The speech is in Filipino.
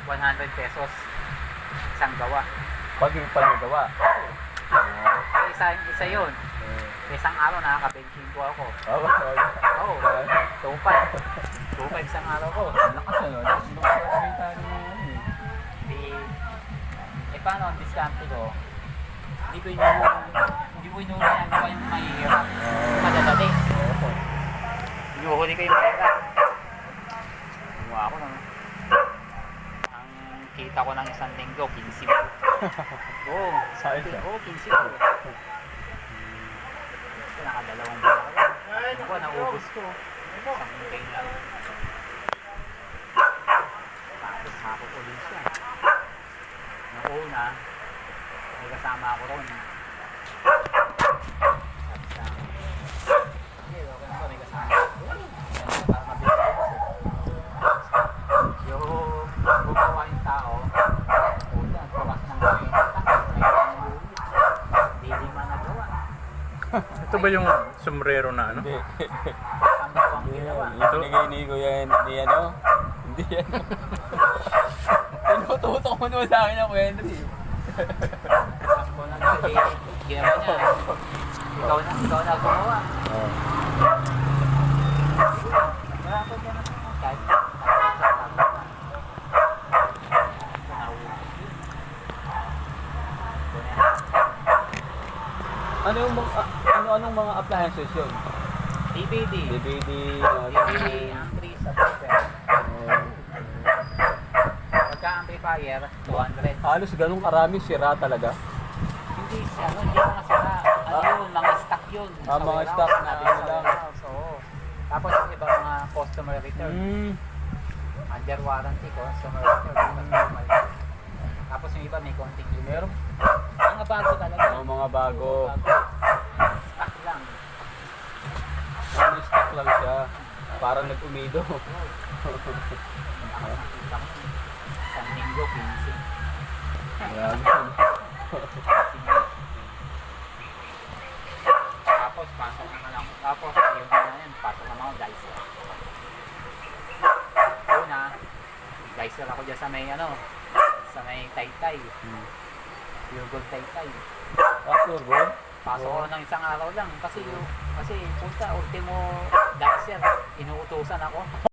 100 pesos. Isang gawa. Pag yung gawa. Isa yun. Isang araw nakaka-benching ko ako. Oo. 2.5 isang araw ko. Lakas ano? Paano ang diskarte ko? Hindi ko inuulan ko yung mahihirap. Madadali. Inuhuli ko yung mahirap. Gumawa ako naman. Ang kita ko ng isang linggo, 15. Oo. Saan siya? Oo, 15. Nakadalawang buwan ako lang. Ako, naubos ko. Isang day lang. Tapos hapon ulit siya. Noong una, may kasama ako ron. Hindi, okay na ba, may kasama ako. Para mabilis ako kasi. Yung gumawa yung tao, puta, tuwas ng kwenta. Hindi man nagawa. Ito ba yung sombrero na ano? Hindi. Sambit ko ang ginawa. Ibigay ni Kuya ni ano? Hindi yan. Tinututok mo naman sa akin ang Henry. Ako na kasi ginawa niya. Ikaw na gumawa. Wala ko dyan na kahit Anong mga appliances yun? DVD. DVD, ang 3 sa paper. Pagka amplifier, 200. halos ganun karami sira talaga. Hindi ko nasira. Yun, mga stock yun. Sa Mga warehouse, stock na sa ano lang. warehouse, oo. Tapos yung iba mga customer return. Under warranty, customer return. Tapos yung iba may konting Meron mga bago talaga. mga bago. Stock lang. May stock lang siya. Parang nag-umido. Isang linggo, 15. Tapos pasok na lang. Tapos yung pasok naman ako dicer. Una, dicer ako dyan sa may Taytay. Yugol Taytay. Turbo? Pasok ko ng isang araw lang kasi punta ultimo dicer, inuutusan ako.